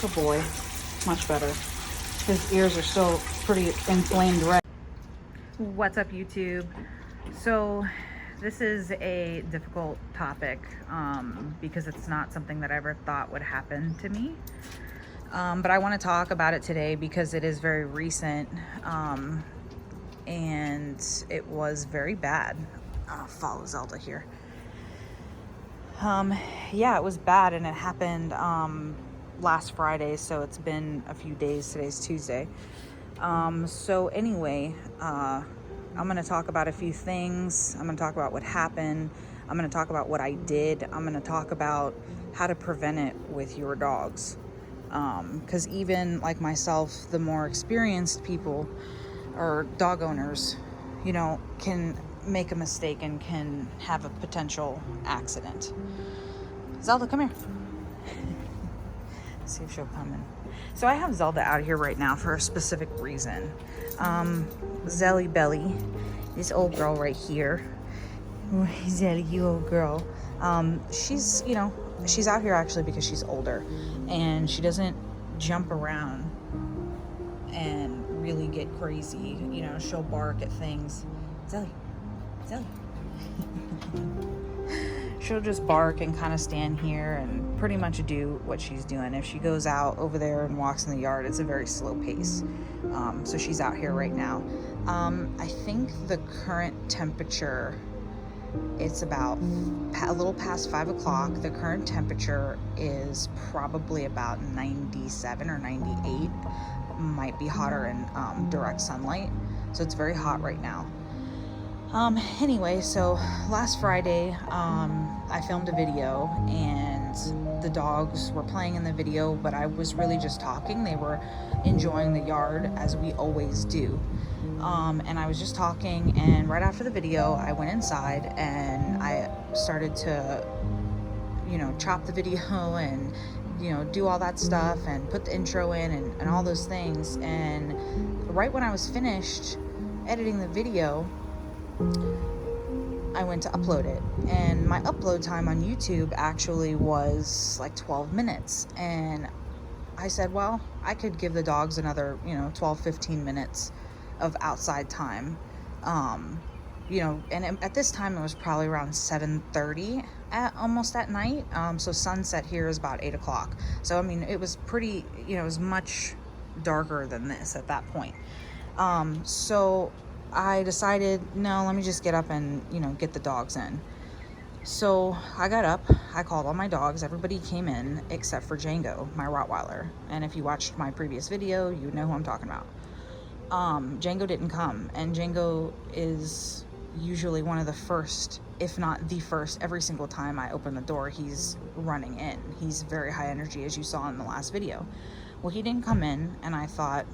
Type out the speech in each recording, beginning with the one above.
Good boy. Much better. His ears are still pretty inflamed red. What's up, YouTube? So this is a difficult topic because it's not something that I ever thought would happen to me. But I want to talk about it today because it is very recent and it was very bad. I'll follow Zelda here. Yeah, it was bad, and it happened last Friday, so it's been a few days. Today's Tuesday. So anyway, I'm going to talk about a few things. I'm going to talk about what happened. I'm going to talk about what I did. I'm going to talk about how to prevent it with your dogs. Because even like myself, the more experienced people or dog owners, you know, can make a mistake and can have a potential accident. Zelda, come here. See if she'll come in. So I have Zelda out here right now for a specific reason. Zelly Belly, this old girl right here. Zelly, you old girl. She's, you know, she's out here actually because she's older and she doesn't jump around and really get crazy. You know, she'll bark at things. Zelly. She'll just bark and kind of stand here and pretty much do what she's doing. If she goes out over there and walks in the yard, it's a very slow pace. So she's out here right now. I think the current temperature, it's about a little past 5 o'clock. The current temperature is probably about 97 or 98. Might be hotter in direct sunlight. So it's very hot right now. Anyway, so last Friday, I filmed a video and the dogs were playing in the video, but I was really just talking. They were enjoying the yard as we always do. And I was just talking, and right after the video, I went inside and I started to, you know, chop the video and, you know, do all that stuff and put the intro in and all those things. And right when I was finished editing the video, I went to upload it, and my upload time on YouTube actually was like 12 minutes. And I said, well, I could give the dogs another, you know, 12-15 minutes of outside time. You know, and at this time it was probably around 7:30 almost at night. So sunset here is about 8 o'clock. So I mean, it was pretty, you know, it was much darker than this at that point. So I decided, no, let me just get up and, you know, get the dogs in. So I got up, I called all my dogs, everybody came in except for Django, my Rottweiler. And if you watched my previous video, you would know who I'm talking about. Django didn't come, and Django is usually one of the first, if not the first, every single time I open the door, he's running in. He's very high energy, as you saw in the last video. Well, he didn't come in, and I thought,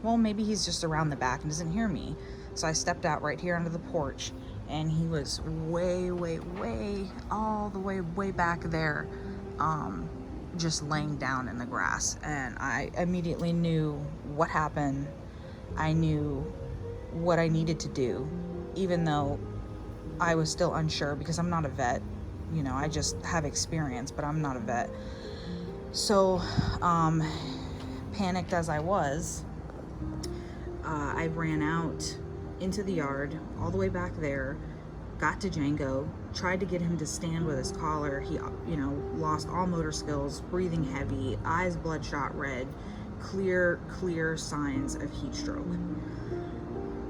well, maybe he's just around the back and doesn't hear me. So I stepped out right here under the porch, and he was way, all the way back there, just laying down in the grass. And I immediately knew what happened. I knew what I needed to do, even though I was still unsure because I'm not a vet. You know, I just have experience, but I'm not a vet. So, panicked as I was, I ran out into the yard, all the way back there, got to Django, tried to get him to stand with his collar. He, you know, lost all motor skills, breathing heavy, eyes bloodshot red, clear signs of heat stroke.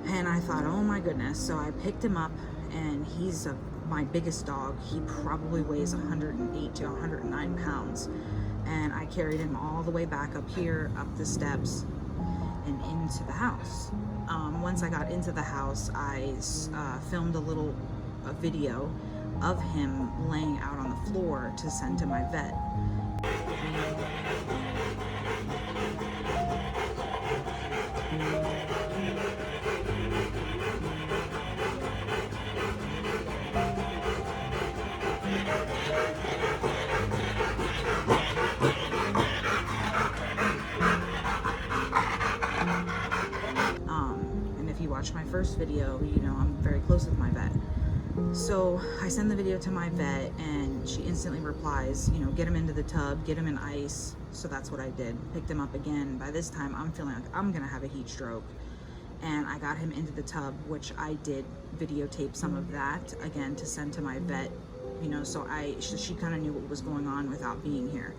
And I thought, oh my goodness. So I picked him up, and he's my biggest dog. He probably weighs 108 to 109 pounds. And I carried him all the way back up here, up the steps, and into the house. Once I got into the house, I filmed a video of him laying out on the floor to send to my vet. And if you watch my first video, you know I'm very close with my vet. So I send the video to my vet and she instantly replies, you know, get him into the tub, get him in ice. So that's what I did. Picked him up again. By this time, I'm feeling like I'm gonna have a heat stroke. And I got him into the tub, which I did videotape some of that again to send to my vet, you know, so she kind of knew what was going on without being here.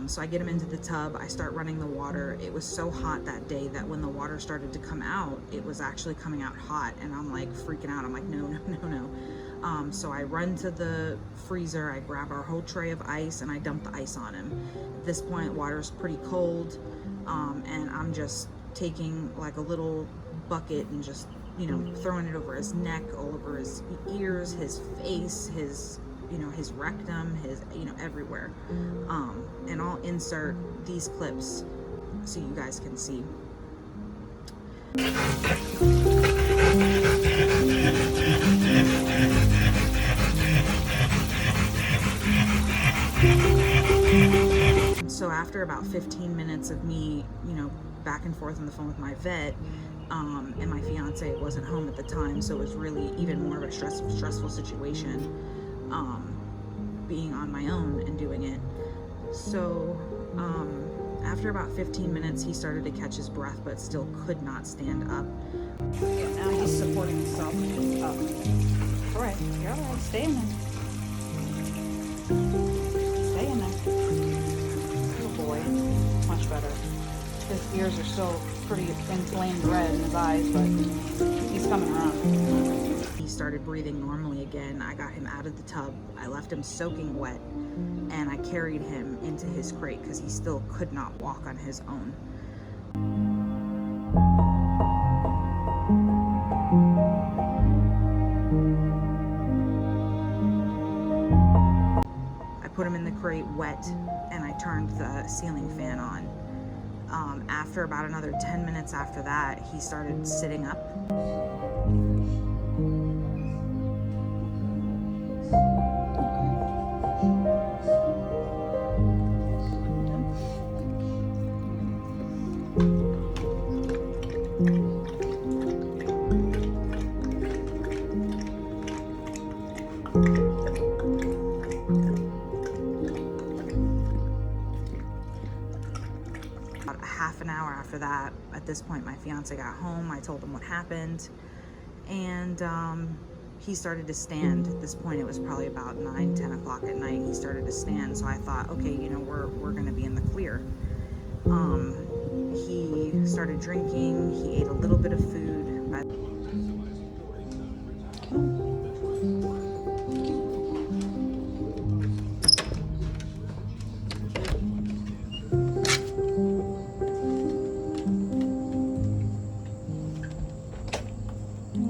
So I get him into the tub, I start running the water. It was so hot that day that when the water started to come out, it was actually coming out hot, and I'm like freaking out. I'm like, no, no, no, no. So I run to the freezer, I grab our whole tray of ice and I dump the ice on him. At this point, water's pretty cold, and I'm just taking like a little bucket and just, you know, throwing it over his neck, all over his ears, his face, his, you know, his rectum, his, you know, everywhere. And I'll insert these clips so you guys can see. So after about 15 minutes of me, you know, back and forth on the phone with my vet, and my fiance wasn't home at the time, so it was really even more of a stressful situation, being on my own and doing it. So after about 15 minutes, he started to catch his breath, but still could not stand up. Yeah, now he's supporting himself up. All right, you're all right. Stay in there. Stay in there. Good boy. Much better. His ears are still pretty inflamed red in his eyes, but he's coming around. He started breathing normally again. I got him out of the tub. I left him soaking wet, and I carried him into his crate because he still could not walk on his own. I put him in the crate wet, and I turned the ceiling fan on. After about another 10 minutes after that, he started sitting up. About a half an hour after that, at this point, my fiance got home. I told him what happened, and he started to stand. At this point, it was probably about 9-10 o'clock at night. He started to stand, so I thought, okay, you know, we're gonna be in the clear. He started drinking. He ate a little bit of food.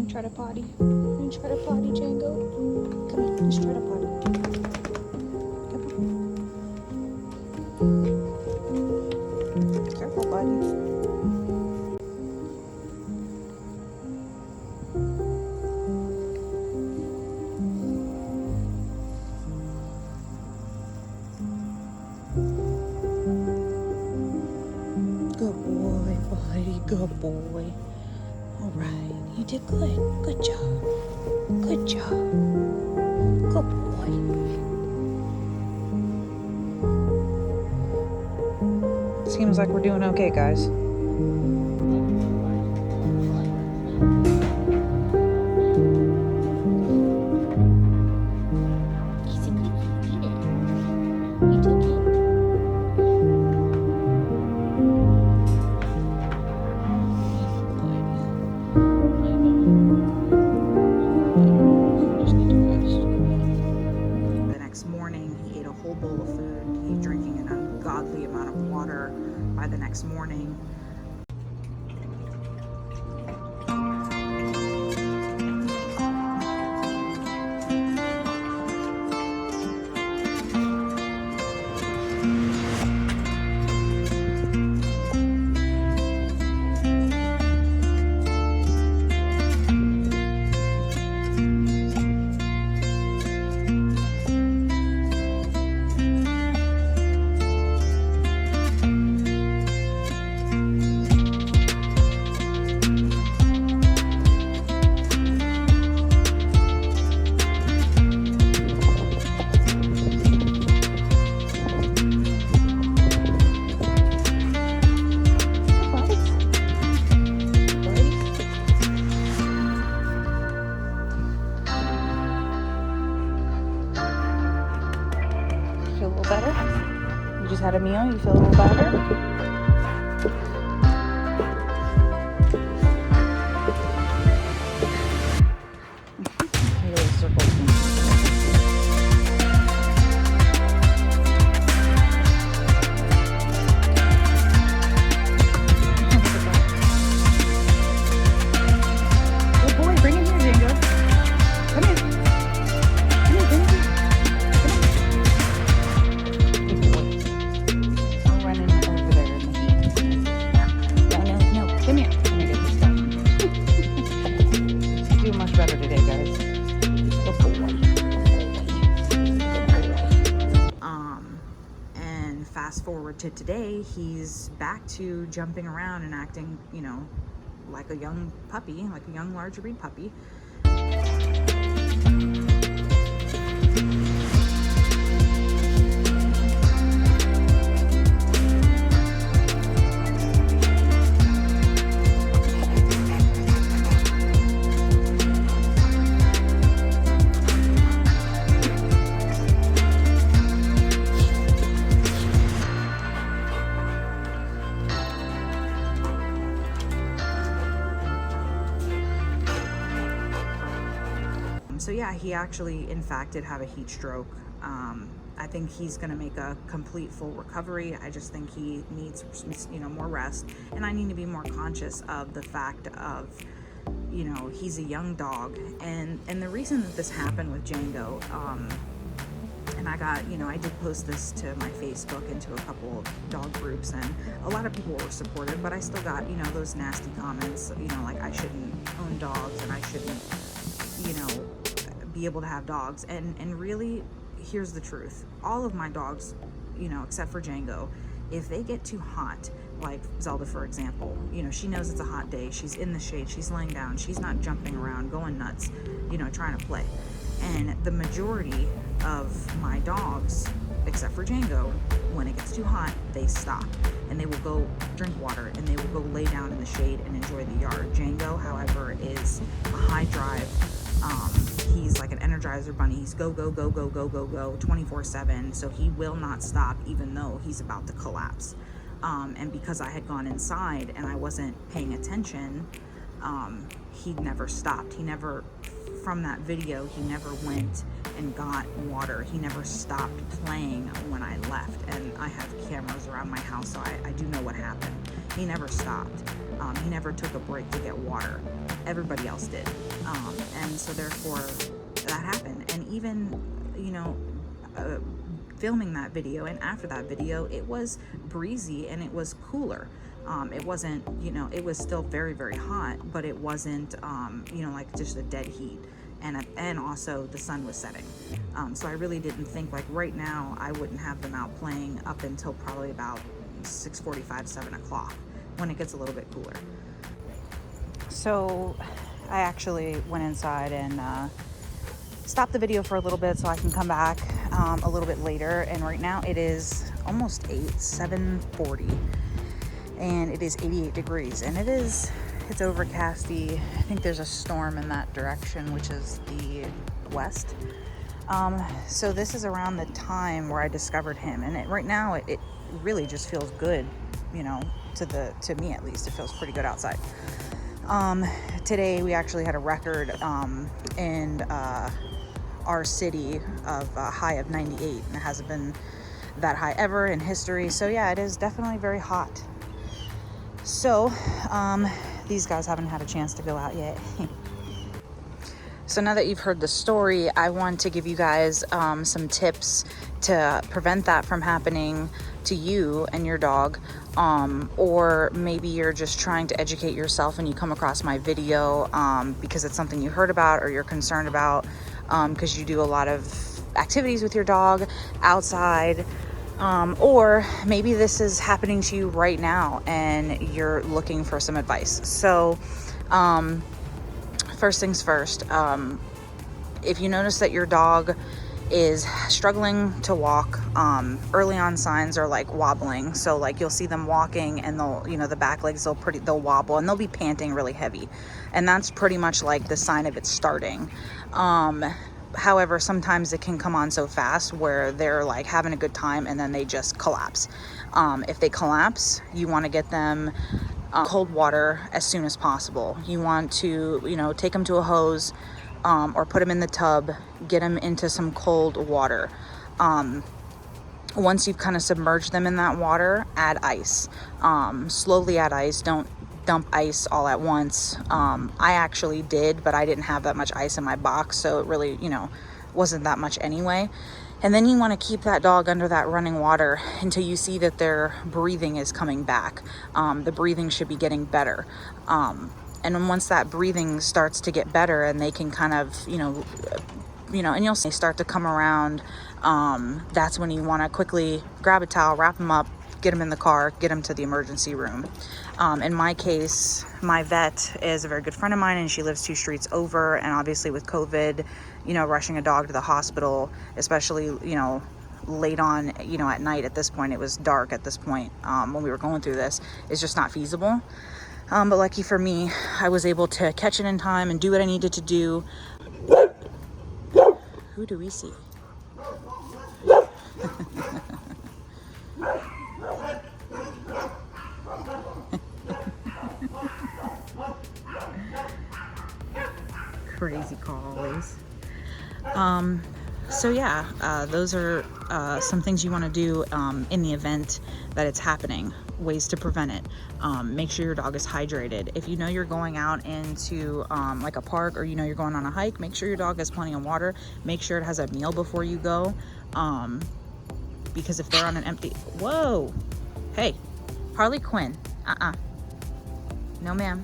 Try to potty. You try to potty, Django? Come on, let's try to potty. Come on. Careful, buddy. Good boy, buddy. Good boy. All right, you did good. Good job. Good job. Good boy. Seems like we're doing okay, guys. You took it. Bowl of food. He's drinking an ungodly amount of water by the next morning. better? You just had a meal, you feel a little better? Fast forward to today, he's back to jumping around and acting, you know, like a young puppy, like a young large breed puppy. So yeah, he actually, in fact, did have a heat stroke. I think he's going to make a complete full recovery. I just think he needs, you know, more rest. And I need to be more conscious of the fact of, you know, he's a young dog. And the reason that this happened with Django, and I got, you know, I did post this to my Facebook and to a couple of dog groups, and a lot of people were supportive, but I still got, you know, those nasty comments, you know, like I shouldn't own dogs and I shouldn't, you know, be able to have dogs. And really, here's the truth. All of my dogs, you know, except for Django, if they get too hot, like Zelda, for example, you know, she knows it's a hot day, she's in the shade, she's laying down, she's not jumping around, going nuts, you know, trying to play. And the majority of my dogs, except for Django, when it gets too hot, they stop and they will go drink water and they will go lay down in the shade and enjoy the yard. Django, however, is a high drive. He's like an Energizer bunny. He's go, go, go, go, go, go, go 24/7. So he will not stop even though he's about to collapse. And because I had gone inside and I wasn't paying attention, he never stopped. He never, from that video, he never went and got water. He never stopped playing when I left. And I have cameras around my house, so I do know what happened. He never stopped. He never took a break to get water. Everybody else did. And so therefore that happened. And even, you know, filming that video and after that video, it was breezy and it was cooler. It wasn't, you know, it was still very, very hot, but it wasn't, you know, like just a dead heat. And also the sun was setting. So I really didn't think, like right now, I wouldn't have them out playing up until probably about 6:45, 7 o'clock when it gets a little bit cooler. So I actually went inside and stopped the video for a little bit so I can come back a little bit later. And right now it is almost 7:40 and it is 88 degrees and it's overcasty. I think there's a storm in that direction, which is the west. So this is around the time where I discovered him, and right now it really just feels good, you know, to me at least. It feels pretty good outside. Today we actually had a record in our city of a high of 98, and it hasn't been that high ever in history. So yeah, it is definitely very hot. So these guys haven't had a chance to go out yet. So now that you've heard the story, I want to give you guys some tips to prevent that from happening to you and your dog. Or maybe you're just trying to educate yourself and you come across my video because it's something you heard about or you're concerned about because you do a lot of activities with your dog outside. Or maybe this is happening to you right now and you're looking for some advice. So first things first, if you notice that your dog is struggling to walk, early on signs are like wobbling. So like you'll see them walking and they'll, you know, the back legs, they'll wobble and they'll be panting really heavy. And that's pretty much like the sign of it starting. However, sometimes it can come on so fast where they're like having a good time and then they just collapse. If they collapse, you want to get them cold water as soon as possible. You want to, you know, take them to a hose, or put them in the tub, get them into some cold water. Once you've kind of submerged them in that water, add ice. Slowly add ice. Don't dump ice all at once. I actually did, but I didn't have that much ice in my box, so it really, you know, wasn't that much anyway. And then you want to keep that dog under that running water until you see that their breathing is coming back. The breathing should be getting better. And then once that breathing starts to get better and they can kind of, you know, and you'll see they start to come around, that's when you want to quickly grab a towel, wrap them up, get them in the car, get them to the emergency room. In my case, my vet is a very good friend of mine and she lives 2 streets over. And obviously with COVID, you know, rushing a dog to the hospital, especially, you know, late on, you know, at night at this point, it was dark at this point, when we were going through this, is just not feasible. But lucky for me, I was able to catch it in time and do what I needed to do. Who do we see? Crazy call always. So yeah, those are some things you want to do in the event that it's happening. Ways to prevent it. Make sure your dog is hydrated. If you know you're going out into like a park, or you know you're going on a hike, make sure your dog has plenty of water. Make sure it has a meal before you go, because if they're on an empty... Whoa! Hey, Harley Quinn. No ma'am.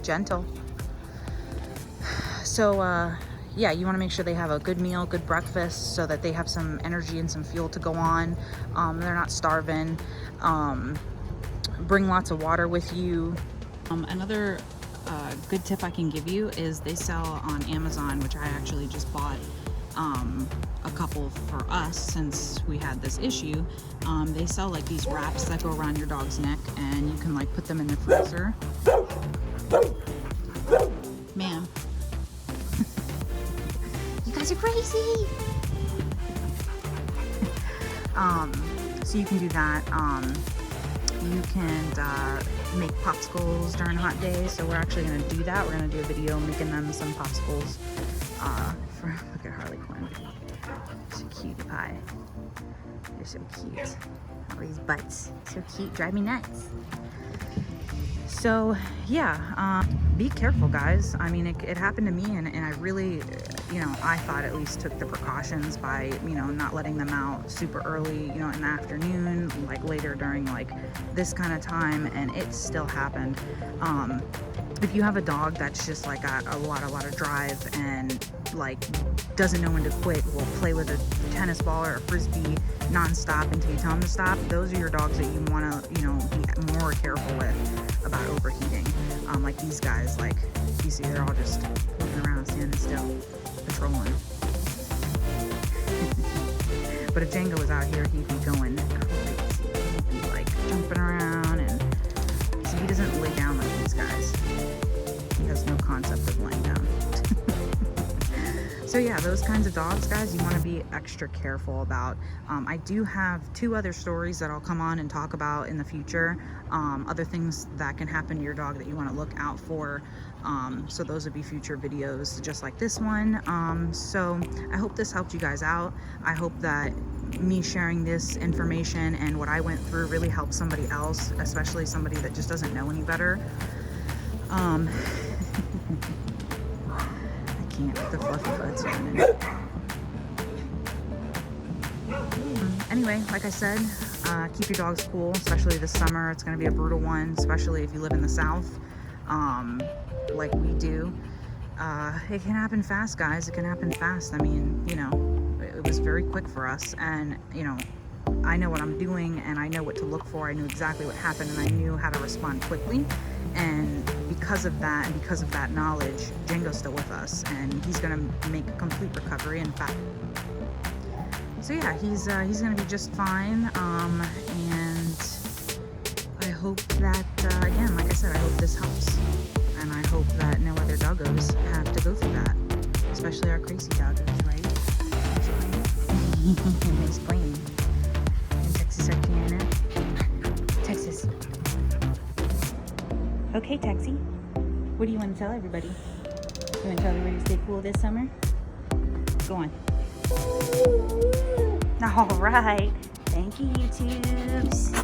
Gentle. So yeah, you want to make sure they have a good meal, good breakfast, so that they have some energy and some fuel to go on. They're not starving. Bring lots of water with you. Another good tip I can give you is they sell on Amazon, which I actually just bought a couple for us since we had this issue. They sell like these wraps that go around your dog's neck, and you can like put them in the freezer. Ma'am. You guys are crazy. So you can do that. You can make popsicles during hot days. So we're actually going to do that. We're going to do a video making them some popsicles. Look at Harley Quinn. She's a cutie pie. You're so cute. All these butts. So cute. Drive me nuts. So yeah, be careful, guys. I mean, it happened to me, and I really, you know, I thought at least took the precautions by, you know, not letting them out super early, you know, in the afternoon, like later during like this kind of time, and it still happened. If you have a dog that's just like got a lot of drive and like doesn't know when to quit, will play with a tennis ball or a frisbee non-stop until you tell them to stop, those are your dogs that you want to, you know, be more careful with about overheating. Like these guys, like you see, they're all just moving around, standing still, patrolling. But if Django was out here, he'd be going crazy. He'd be like jumping around, and so he doesn't lay down like these guys. He has no concept of laying down. So yeah, those kinds of dogs, guys, you want to be extra careful about. I do have 2 other stories that I'll come on and talk about in the future. Other things that can happen to your dog that you want to look out for. So those would be future videos just like this one. So I hope this helped you guys out. I hope that me sharing this information and what I went through really helped somebody else, especially somebody that just doesn't know any better. The fluffy butts running. Anyway, like I said, keep your dogs cool, especially this summer. It's going to be a brutal one, especially if you live in the South, like we do. It can happen fast, guys. It can happen fast. I mean, you know, it was very quick for us, and, you know, I know what I'm doing, and I know what to look for. I knew exactly what happened, and I knew how to respond quickly. And because of that, and because of that knowledge, Django's still with us, and he's gonna make a complete recovery. In fact, so yeah, he's gonna be just fine. And I hope that again, like I said, I hope this helps, and I hope that no other doggos have to go through that. especially our crazy doggos, right? Explain. In Texas, Arcana. Texas. Okay, Taxi. What do you want to tell everybody? You want to tell everybody to stay cool this summer? Go on. All right. Thank you, YouTubes.